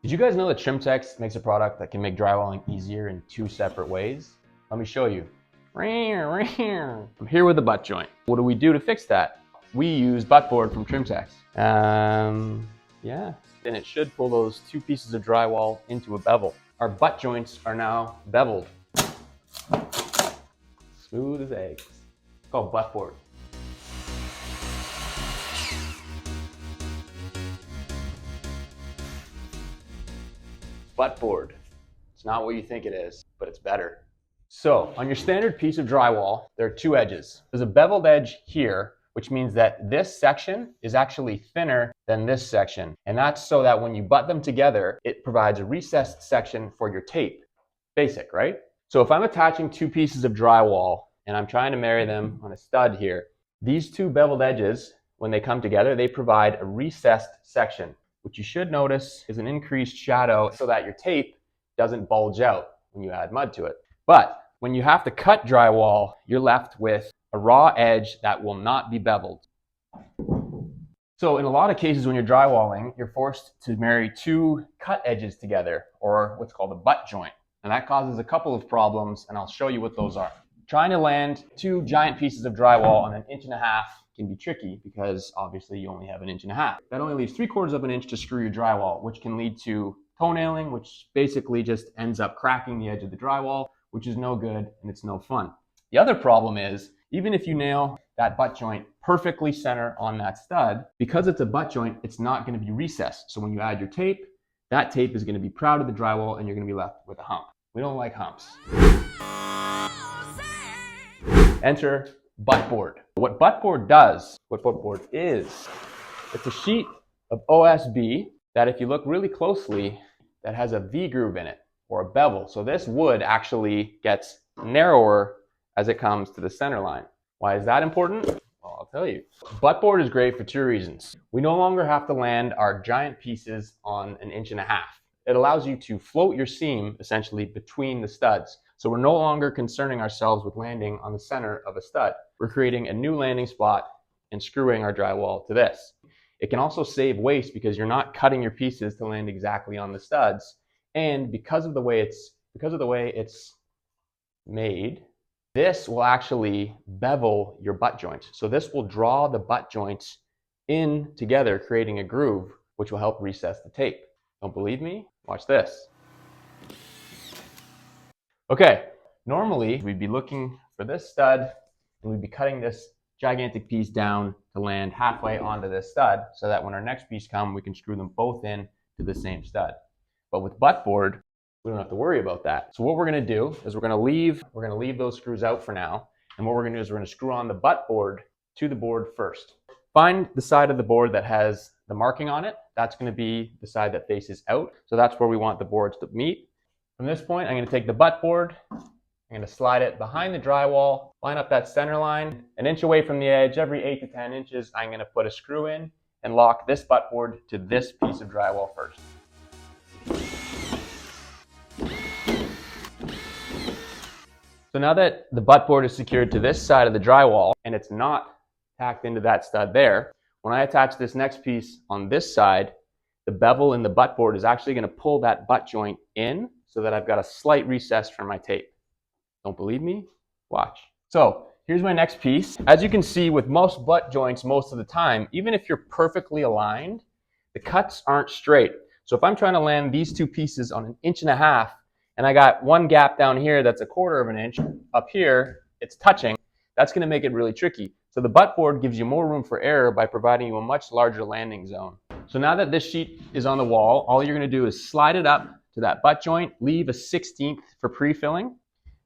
Did you guys know that Trim-Tex makes a product that can make drywalling easier in 2 separate ways? Let me show you. I'm here with the butt joint. What do we do to fix that? We use Buttboard from Trim-Tex. Yeah, and it should pull those 2 pieces of drywall into a bevel. Our butt joints are now beveled. Smooth as eggs. It's called Buttboard. Buttboard. It's not what you think it is, but it's better. So on your standard piece of drywall, there are 2 edges. There's a beveled edge here, which means that this section is actually thinner than this section. And that's so that when you butt them together, it provides a recessed section for your tape. Basic, right? So if I'm attaching 2 pieces of drywall and I'm trying to marry them on a stud here, these 2 beveled edges, when they come together, they provide a recessed section. What you should notice is an increased shadow so that your tape doesn't bulge out when you add mud to it. But when you have to cut drywall, you're left with a raw edge that will not be beveled. So in a lot of cases when you're drywalling, you're forced to marry 2 cut edges together, or what's called a butt joint. And that causes a couple of problems, and I'll show you what those are. Trying to land 2 giant pieces of drywall on an 1.5 inches can be tricky because obviously you only have 1.5 inches. That only leaves 3/4 of an inch to screw your drywall, which can lead to toenailing, which basically just ends up cracking the edge of the drywall, which is no good and it's no fun. The other problem is, even if you nail that butt joint perfectly center on that stud, because it's a butt joint, it's not going to be recessed. So when you add your tape, that tape is going to be proud of the drywall and you're going to be left with a hump. We don't like humps. Enter Buttboard. What Buttboard does, what Buttboard is, it's a sheet of OSB that if you look really closely, that has a V-groove in it, or a bevel. So this wood actually gets narrower as it comes to the center line. Why is that important? Well, I'll tell you. Buttboard is great for 2 reasons. We no longer have to land our giant pieces on an 1.5 inches. It allows you to float your seam essentially between the studs. So we're no longer concerning ourselves with landing on the center of a stud. We're creating a new landing spot and screwing our drywall to this. It can also save waste because you're not cutting your pieces to land exactly on the studs. And because of the way it's made, this will actually bevel your butt joints. So this will draw the butt joints in together, creating a groove, which will help recess the tape. Don't believe me? Watch this. Okay, normally we'd be looking for this stud and we'd be cutting this gigantic piece down to land halfway onto this stud so that when our next piece comes, we can screw them both in to the same stud. But with Buttboard, we don't have to worry about that. So what we're going to do is we're going to leave those screws out for now. And what we're going to do is we're going to screw on the Buttboard to the board first. Find the side of the board that has the marking on it. That's going to be the side that faces out. So that's where we want the boards to meet. From this point, I'm going to take the Buttboard, I'm going to slide it behind the drywall, line up that center line, 1 inch away from the edge. Every 8 to 10 inches, I'm going to put a screw in and lock this Buttboard to this piece of drywall first. So now that the Buttboard is secured to this side of the drywall and it's not tacked into that stud there, when I attach this next piece on this side, the bevel in the Buttboard is actually going to pull that butt joint in so that I've got a slight recess for my tape. Don't believe me? Watch. So here's my next piece. As you can see with most butt joints most of the time, even if you're perfectly aligned, the cuts aren't straight. So if I'm trying to land these 2 pieces on an 1.5 inches and I got one gap down here that's 1/4 of an inch, up here it's touching, that's going to make it really tricky. So the Buttboard gives you more room for error by providing you a much larger landing zone. So now that this sheet is on the wall, all you're going to do is slide it up to that butt joint, leave a 1/16 for pre-filling.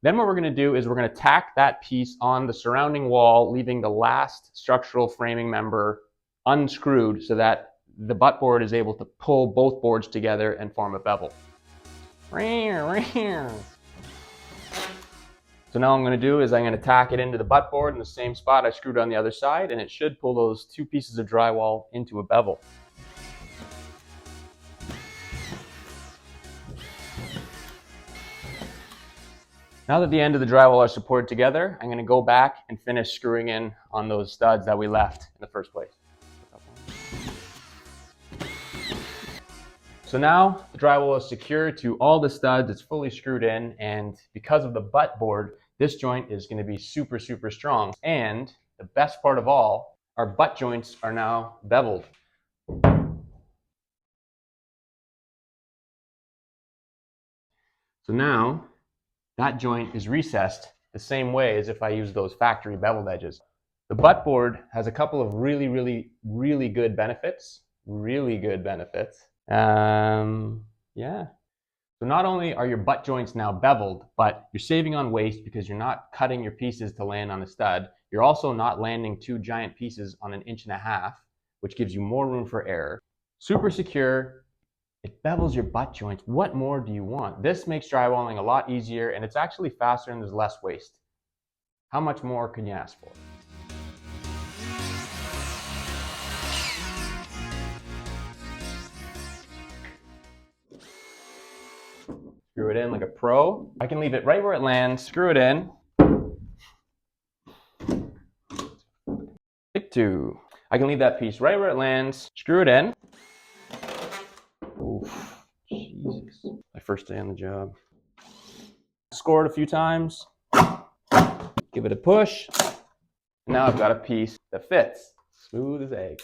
Then what we're going to do is we're going to tack that piece on the surrounding wall, leaving the last structural framing member unscrewed so that the Buttboard is able to pull both boards together and form a bevel. So now what I'm going to do is I'm going to tack it into the Buttboard in the same spot I screwed on the other side, and it should pull those 2 pieces of drywall into a bevel. Now that the end of the drywall are supported together, I'm going to go back and finish screwing in on those studs that we left in the first place. So now the drywall is secure to all the studs, it's fully screwed in, and because of the butt board, this joint is going to be super, super strong. And the best part of all, our butt joints are now beveled. So now that joint is recessed the same way as if I use those factory beveled edges. The butt board has a couple of really, really, really good benefits. Yeah. So not only are your butt joints now beveled, but you're saving on waste because you're not cutting your pieces to land on a stud. You're also not landing two giant pieces on 1.5 inches, which gives you more room for error. Super secure. It bevels your butt joints. What more do you want? This makes drywalling a lot easier, and it's actually faster and there's less waste. How much more can you ask for? Screw it in like a pro. I can leave it right where it lands, screw it in. Stick to. I can leave that piece right where it lands, screw it in. Oof, Jesus. My first day on the job. Score it a few times. Give it a push. Now I've got a piece that fits. Smooth as eggs.